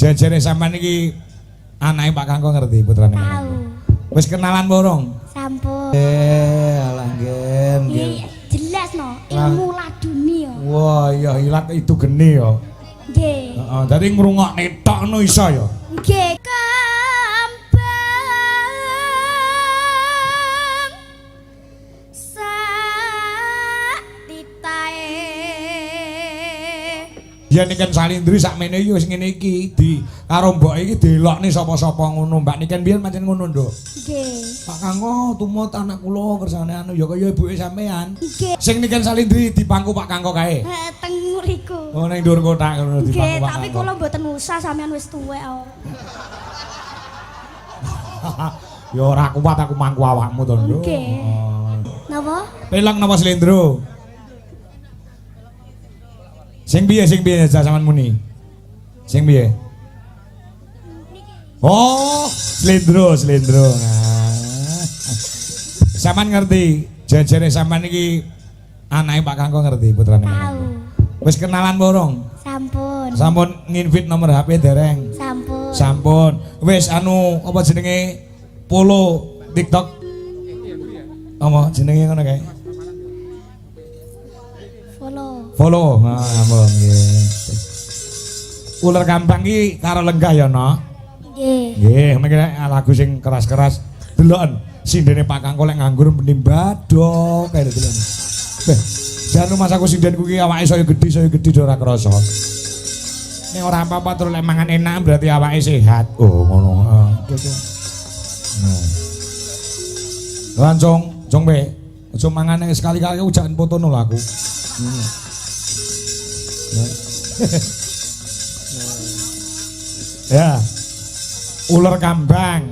Jajare sampean iki anake Pak Kangko ngerti putrane? Tahu. Wis kenalan borong? Sampun. Alah ngen. Iya, jelas no, ilmu laduni ya. Wah, iya ilat itu geni ya. Nggih. Heeh, dadi ngrungokne tok ngono iso ya. Nggih, kambang sak titae. Ya niken Salindri sakmene ya wis ngene iki di karo mbok iki delokne sapa-sapa ngono. Mbak niken biyen pancen ngono, Nduk. Nggih. Pak Kangko tumut anak kula kersane anu ya kaya ibuke sampean. Nggih. Sing niken Salindri dipangku Pak Kangko kae. Teng mriku. Oh ning dhuwur kotak ngono dipangku Nggih, Pak tapi Kangko. kula mboten usah sampean wis tuwek kok. Ya ora kuat aku mangku awakmu to, Nduk. Nggih. Napa? Peleng napa Slendro? Sing piye sampean muni? Sing piye? Oh, Slendro. Nah. Sampean ngerti, jajare sampean iki anake Pak Kangko ngerti putrane? Tahu. Wis kenalan borong? Sampun. Sampun nginvit nomor HP dereng? Sampun. Sampun. Wis anu apa jenenge? Follow TikTok. Apa jenenge ngono kae? Follow. Nah, ampun nggih. Ular kambang iki karo lenggah ya, no? Nggih. Nggih, mengki lagu sing keras-keras deloken sindene Pak Kangko lek nganggur mending badok kae deloken. Beh, jan rumah aku sindenku iki awake saya gedhi ora krasa. Nek ora apa-apa terus lek mangan enak berarti awake sehat. Oh, ngono. Nah. Lancung, jong be. Aja mangan sekali-kali ujakan fotono lho aku. Ya. Ular kambang.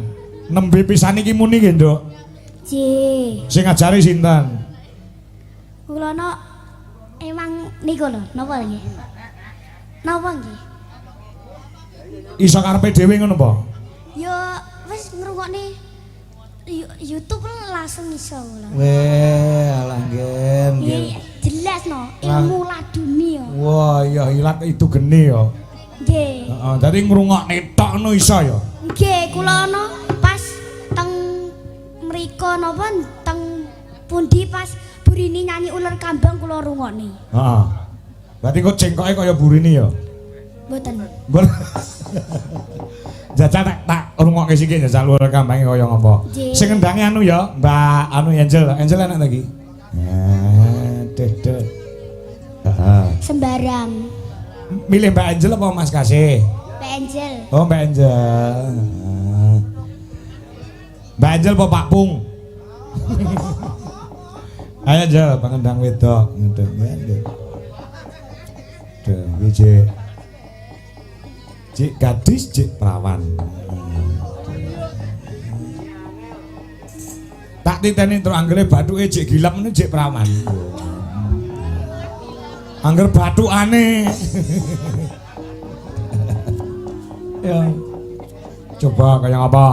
Nembe pisan iki muni nggih, Nduk. Nggih. Sing ngajari sinten? Kula no emang niku lho, napa nggih? Napa nggih? Iso karepe dhewe ngono apa? Ya wis ngrungokne YouTube langsung iso kula. Weh, alah ngen. Iya, jelas no, ilmu laduni ya. Wah, iya ilat itu geni ya. Nggih. Heeh, dadi ngrungokne tok ngono iso ya. Nggih, kula no pas teng mriko napa teng pundi pas Burini nyanyi ular kambang kula rungokne. Heeh. Berarti kok cengkoke kaya Burini ya? Mboten. Mboten. Jajal tak rungokke sithik jajal ular kambange kaya ngapa. Sing ngendange anu ya, Mbak anu Angel. Angel enak lagi. Deh. Heeh. Sembarang. Milih Mbak Angel apa Mas Kasih? Mbak Angel. Oh, Mbak Angel. Mbak Angel apa Pak Pung? Ayo Angel, pengendang wedok. Ngedeng ya. Duh, Cik gadis, cik perawan. Tak titeni terus anggere bathuke cik gilap meneh cik perawan. Angger bathukane. Ya. Coba kayak apa?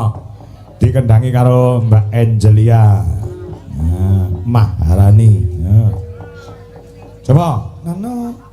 Dikendangi karo Mbak Angelia. Nah, Maharani. Nah. Coba, nano.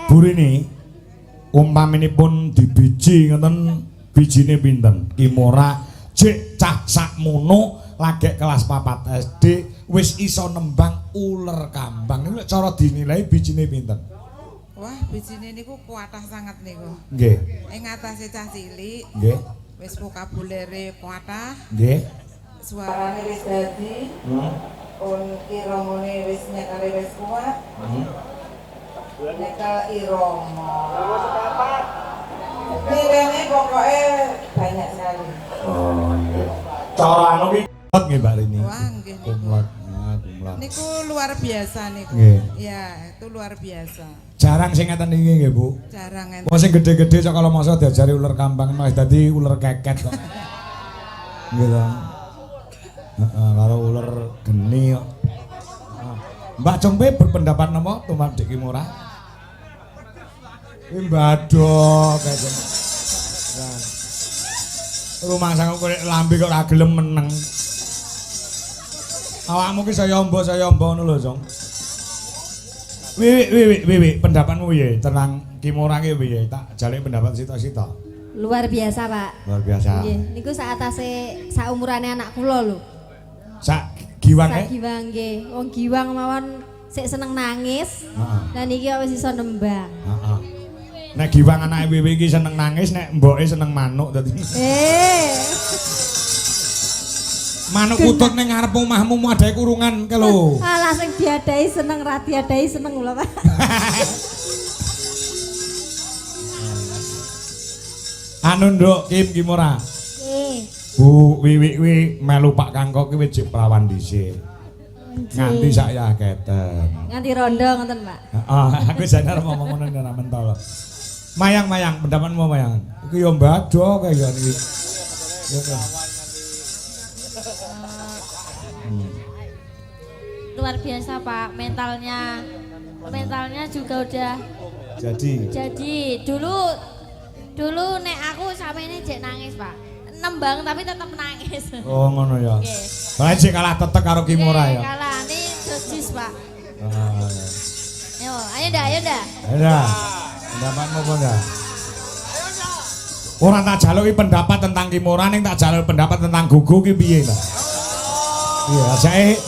Burini umpaminipun dibiji ngoten bijine pinten? Kimora jek cah sakmono lagek kelas 4 SD wis iso nembang uler kambang. Niku cara dinilai bijine pinten? Wah, bijine niku kuatah sangat niku. Nggih. Ing atase cah cilik Nggih. wis vokabulere kuatah, Nggih. suarane wis dadi, iramane wis nyekale wis kuat. Nyekel irama. Nilainya pokoknya banyak sekali. Oh iya. Cara anu ki nggih Mbak Rini. Wah, nggih niku. Kumlot. Nah, kumlot. Niku luar biasa niku. Nggih. Ya, itu luar biasa. Jarang sing ngeten iki nggih, Bu. Jarang enten. Wong sing gede-gede sok kalau masa diajari ular kambang malah dadi ular keket kok. Nggih to. Heeh, karo ular geni kok. Mbak Congpe berpendapat napa tumrap Dik Kimora? Mbado kaya. Rumah sangu korek lambe kok ora gelem meneng. Awakmu ki saya ombo ngono lho, Jong. Wiwi, pendapatmu piye tentang Kimora ki piye? Tak jalik pendapat sita-sita. Luar biasa, Pak. Luar biasa. Nggih, niku saatase saumurane anak kula lho. Sak giwang Sak giwang nggih. Wong giwang mawon sik seneng nangis. Heeh. Lah niki wis iso nembang. Heeh. Nek giwang anake Wiwi iki seneng nangis, nek mboke seneng manuk dadi. Manuk utut ning ngarep omahmu adahe kurungan ke lho. Alah sing diadahi seneng, ra diadahi seneng lho, Pak. Anu nduk Kimora. Nggih. Bu Wiwi kuwi melu Pak Kangkok kuwi wis prawan dhisik. Nganti sak ya keten. Nganti rondo ngoten, Pak. Heeh, aku sadar ngomong ngono ora mentol. Mayang, pendapatmu Mayang. Iku yo mbado kaya iki. Ya to. Luar biasa Pak, mentalnya juga udah jadi dulu nek aku sampe ini jek nangis Pak, nembang tapi tetap nangis. Oh ngono ya. Nggih. Soale jek kalah tetek karo Kimora ya. Kalah ini dosis Pak. Iya. Yo, ayo dah. Ada. Pendapatmu apa enggak? Ora tak jaluki pendapat tentang Kimora ning tak jaluk pendapat tentang Gugu ki piye ta? Iya, sae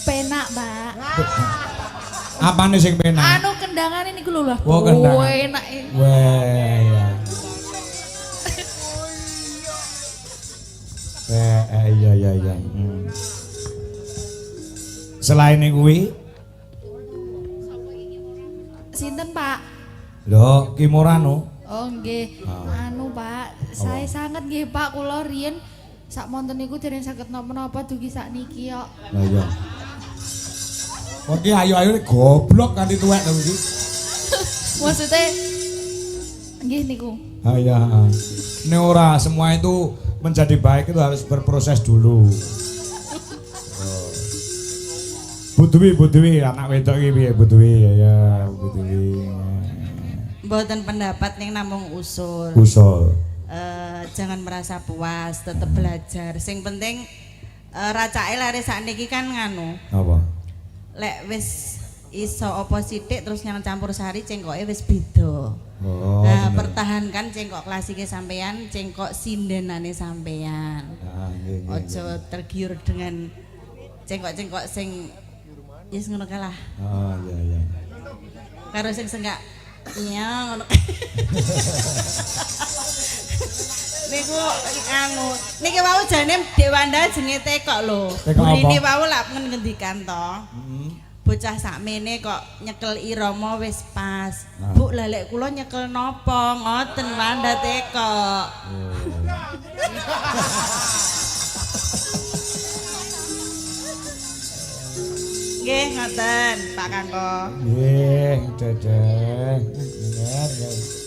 Penak Pak. apane sing penak? Anu kendangane niku lho lah. Oh, kendang. Enak. Weh ya. Iya. Selain kuwi, Sinten Pak? lho Kimora no. Oh nggih. Anu Pak, saya sangat nggih Pak kula riyen sak monten niku dereng saged napa-napa dugi sak niki kok. Lah iya. Kok ki ayu-ayu goblok kanthi tuwek to iki. Maksudnya nggih niku. Iya. Nek ora semua itu menjadi baik itu harus berproses dulu. Butuwi anak wedok iki piye Butuwi ya Butuwi. Mboten pendapat ning namung usul. Usul. Jangan merasa puas, tetap belajar. Sing penting racake lare sakniki kan nganu. Apa? Lek wis iso apa sithik terus nyang campur sari cengkoke wis beda. Oh. Nah, Bener. pertahankan cengkok klasike sampean, cengkok sindenane sampean. Ah, nggih. Ojo tergiur dengan cengkok-cengkok sing yes ngono kae lah. Oh iya. Karo sing senggak iya ngono. Niku anu, niki wau jane Dewanda jenenge tekok lho. Tekok apa? Burine wau lak ngendikan to. Bocah sakmene kok nyekel irama wis pas. Ah. Bu lah lek kula nyekel napa? Ngoten Wanda tekok. Nggih ngoten Pak Kangko. Nggih, Dedeh. Nggih.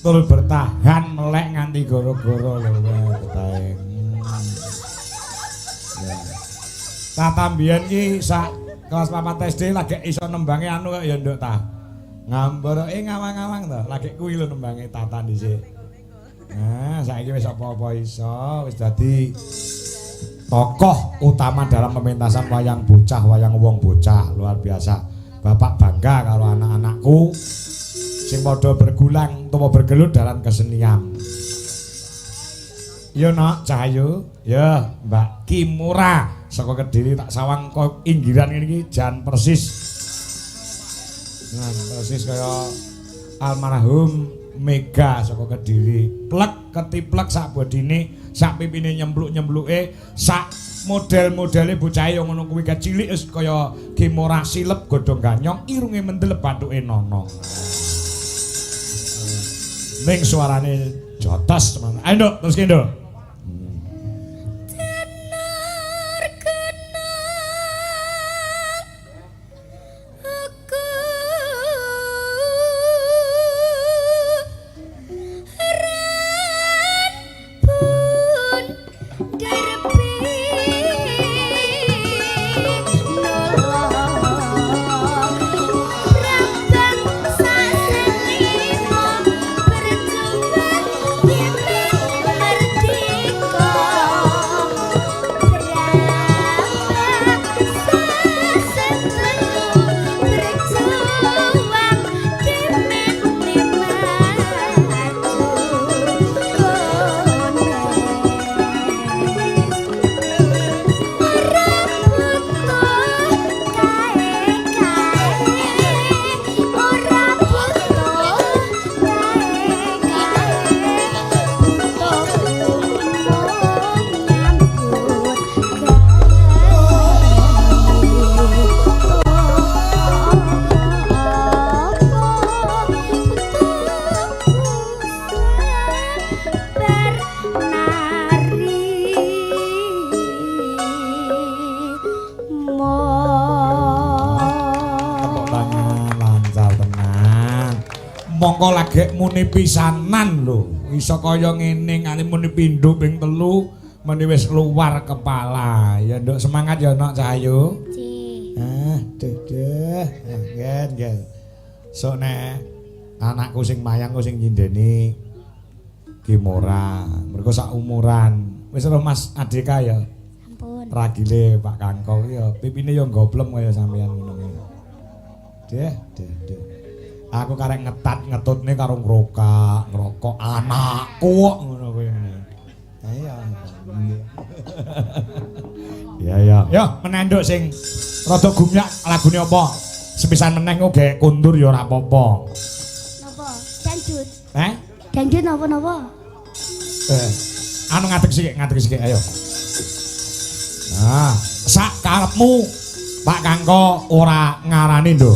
Tur bertahan melek nganti goro-goro lho betahe. Ya. Tata mbiyen ki sak kelas 4 SD lagi iso nembange anu kok ya nduk ta. Ngambur ngawang-ngawang to, lagi kuwi lho nembange Tata dhisik. Nah, saiki wis apa-apa iso, wis dadi tokoh utama dalam pementasan wayang bocah, wayang wong bocah, luar biasa. Bapak bangga karo anak-anakku sing padha bergulang utawa bergelut dalam kesenian. Ya Nak Cahayu, ya Mbak Kimura saka Kediri tak sawang kok inggiran ngene iki jan persis. Nah, persis kaya almarhum Mega saka Kediri. Plek ketiplek sak bodine, sak pipine nyempluk-nyempluke, sak model-modele bocah yo ngono kuwi kecilik wis kaya Kimura silep godhong ganyong, irunge mendel bathuke nono. Ning suarane jotos teman. Ayo Nduk, terus ki Nduk. Mongko lagek muni pisanan lho. Iso kaya ngene nganti muni pindho ping telu meni wis luar kepala. Ya Nduk semangat ya Nok Cahayu. Duh. Ngen. Sok nek anakku sing mayangku sing nyindeni Kimura. Mergo sak umuran. Wis ora Mas Adeka ya. Ampun. Ragile Pak Kangkong ya pipine ya goblem kaya sampeyan ngono. Deh. Aku karek ngetutne karo ngrokok anakku kok ngono kuwi. Iya. Ya. Ya, menenduk sing rada gumyak lagune apa? Sepisan meneh kok gek kundur ya ora apa-apa. Napa? Dangdut. Dangdut napa? Anu ngadeg sik ayo. Nah, sak karepmu Pak Kangko ora ngarani nduk.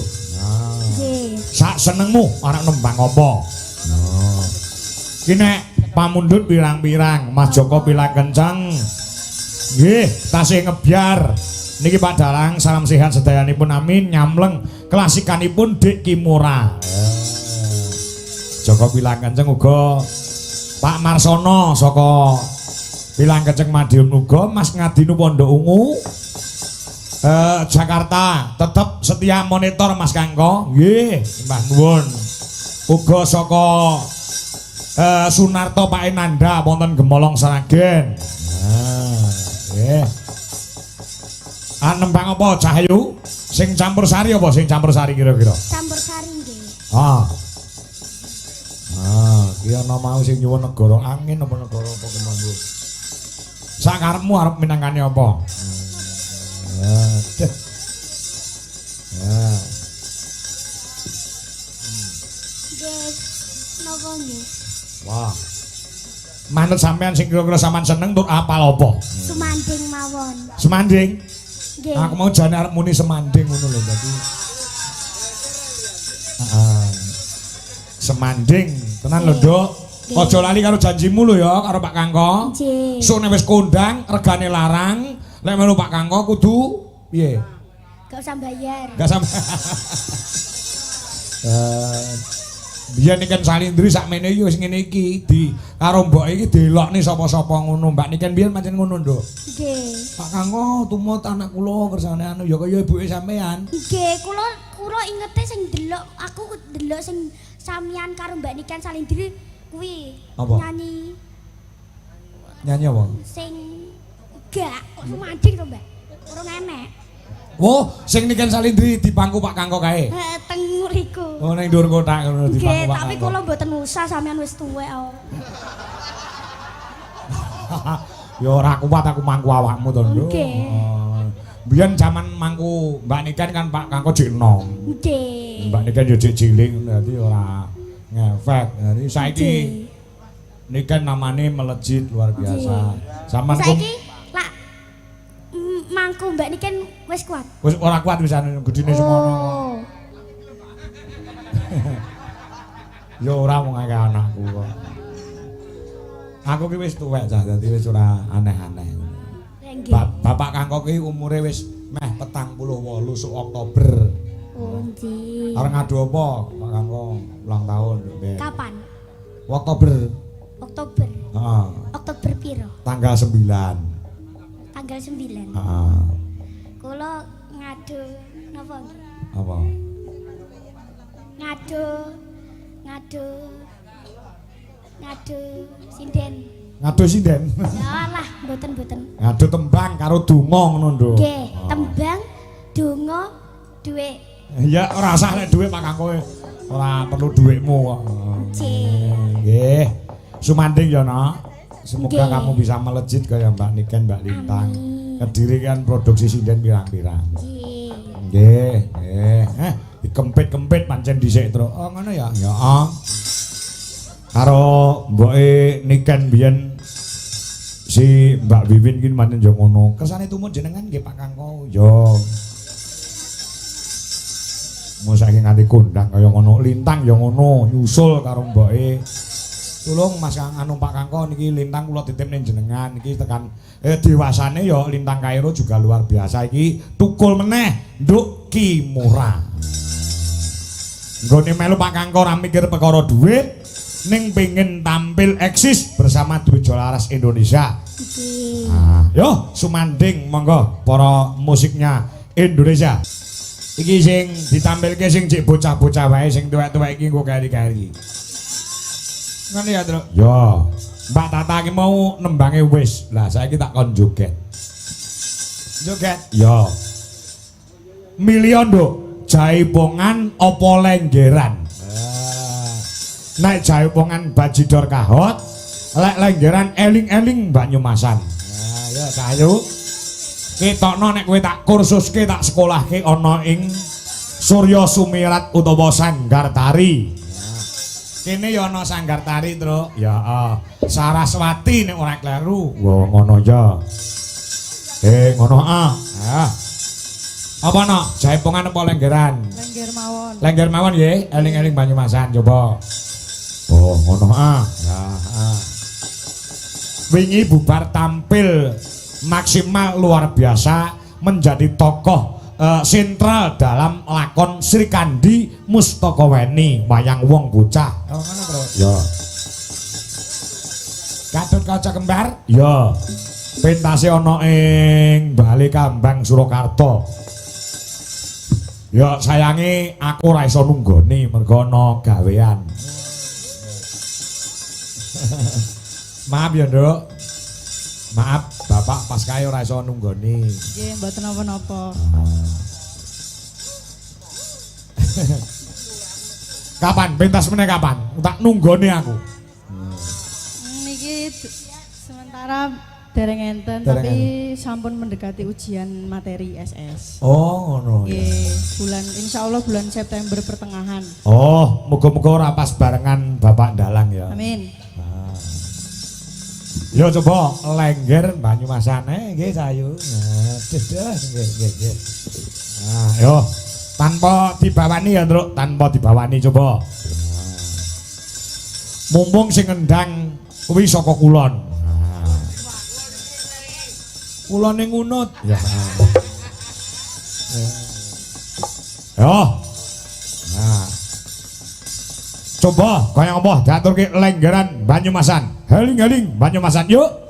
Sak senengmu arek nembang apa? Nah. Ki nek pamundhut pirang-pirang, Mas Joko pilang kenceng. Nggih, tasih ngebyar. Niki Pak Dalang salam sehat sedayanipun amin, nyamleng klasikanipun Dik Kimura. Joko pilang kenceng uga Pak Marsono saka pilang kenceng Madiun uga, Mas Ngadinu Pondok Ungu. Jakarta tetep setia monitor Mas Kangko. Nggih, Mbah nuwun. Uga saka Sunarto Pak Enanda wonten Gemolong Sragen. Nggih. Nembang apa Cahayu? Sing campur sari apa sing campur sari kira-kira? Campur sari nggih. Ki ana mau sing nyuwun negara angin apa negara apa kemanggu. Sakarepmu arep minangkane apa? Ya. Nggih. Napa nggih? Wah. Manut sampean sing kira-kira sampean seneng tur apal apa? Sumanding mawon. Semanding? Nggih. Aku mau jane arep muni semanding ngono lho dadi. Semanding. Tenan lho, Nduk. Aja lali karo janjimu lho ya karo Pak Kangko. Nggih. Sok nek wis kondang regane larang. Lek melu Pak Kangko kudu piye? Gak usah bayar. Gak sampe. Biyen niken Salindri sakmene iki wis ngene iki di karo mbok iki delokne sapa-sapa ngono. Mbak niken biyen pancen ngono, Nduk. Nggih. Pak Kangko tumut anak kula kersane anu ya kaya ibuke sampean. Nggih, kula ingete sing delok aku delok sing samian karo Mbak Niken Salindri kuwi nyanyi. Nyanyi apa? Sing gak kok semanding to, Mbak. Urung enek. Oh, sing niken salindri di pangku Pak Kangko kae. Teng mriku. Oh, ning dhuwur kotak ngono di Nggih, pangku Pak tapi Kangko. kula mboten usah sampean wis tuwek kok. Ya ora kuat aku mangku awakmu to, Nduk. Nggih. Biyen jaman mangku Mbak Niken kan Pak Kangko jek enom. Nggih. Mbak Niken yo jek cilik dadi ora ngefek. Dadi saiki Niken namane melejit luar biasa. Zaman Saiki lak mangku Mbak Niken wis kuat. wis ora kuat wisane gedine semono. Ya ora mung akeh anakku kok. Aku ki wis tuwek cah dadi wis ora aneh-aneh. Nggih. Bapak Kangko ki umure wis meh 48 sok Oktober. Oh, nggih. Arep ngadu apa Pak Kangko ulang tahun nggih. Kapan? Oktober. Oktober. Heeh. Oktober piro? Tanggal 9. Tanggal 9. Heeh. Kula ngadu napa? Apa? Ngadu sinden. Ngadu sinden. Ya lah, mboten. Ngadu tembang karo donga ngono, Nduk. Nggih, tembang, donga, dhuwit. Ya ora usah nek dhuwit Pak Kangko. Ora perlu dhuwitmu kok. Nggih. Nggih. Sumanding ya, Nak. Semoga Nggih. kamu bisa melejit kayak Mbak Niken, Mbak Lintang. Amin. Kediri kan produksi sinden pirang-pirang. Nggih. Nggih, nggih. Dikempit-kempit pancen dhisik terus. Oh, ngono ya. Ya. Karo mboke Niken biyen si Mbak Wiwin ki pancen yo ngono. Kersane tumun jenengan nggih Pak Kangko. Yo. Mau saiki nganti kondang kaya ngono, Lintang ya ngono, nyusul karo mboke. Tulung Mas Kang anu Pak Kangko niki Lintang kula titip ning jenengan iki tekan dewasane ya Lintang Kairo juga luar biasa iki tukul meneh Nduk Kimura. Nggone melu Pak Kangko ora mikir perkara dhuwit ning pengen tampil eksis bersama Dwijo Laras Indonesia. Nggih. Yo sumanding monggo para musiknya Indonesia. Iki sing ditampilke sing cek bocah-bocah wae sing tuwek-tuwek iki engko kari-kari. Ngene ya, Truk. Yo. Mbak Tata iki mau nembange wis. Lah saiki tak kon joget. Joget. Yo. Milion, Nduk. Jaipongan apa lenggeran? Nek jaipongan bajidor kahot, lek lenggeran eling-eling Banyumasan. Nah, ya Cahayu. Ketokno nek kowe tak kursuske tak sekolahke ana ing Surya Sumirat utawa Sanggar Tari. Kene ya ana Sanggar Tari, Truk. Ya, Saraswati nek ora kleru. Wah, ngono ya. Ngono Apa no? Jaipongan apa lenggeran? Lengger mawon. Lengger mawon nggih, eling-eling Banyumasan coba. Oh, ngono Ya, Wingi bubar tampil maksimal luar biasa menjadi tokoh sentral dalam lakon Sri Kandi Mustakaweni wayang wong bocah. Oh ngono, Bro. Ya. Gatut kaca kembar? Ya. Pentase ana ing Bali Kambang Surakarta. Ya sayangi aku ora iso nunggoni mergo ana gawean. Maaf ya, Nduk. Maaf, Bapak pas kae ora iso nunggoni. Nggih, mboten napa-napa. Kapan? Pentas meneh kapan? Tak nunggoni aku. Niki sementara dereng enten Dereng tapi sampun mendekati ujian materi SS. Oh, ngono ya. Nggih, bulan insyaallah bulan September pertengahan. Oh, muga-muga ora pas barengan Bapak Dalang ya. Amin. Yo coba lengger Banyumasane nggih Cahayu. Nggih. Nah, yo tanpa dibawani ya, Truk, tanpa dibawani coba. Mumpung sing ngendang kuwi saka kulon. Kulone ngunut. Ya. Yo. Nah. Coba kaya apa diaturke lenggeran Banyumasan. Heling-heling Banyumasan yuk.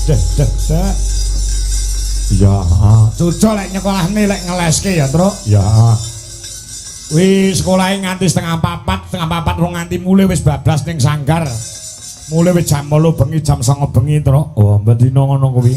Deh. Ya, cucu lek nyekolahne lek ngeleske ya, Truk. Ya. Wis sekolahe nganti setengah 4 rong nganti mulai wis bablas ning sanggar. Mulai wis jam 8 bengi jam 9 bengi, Truk. Oh, mbendina ngono kuwi.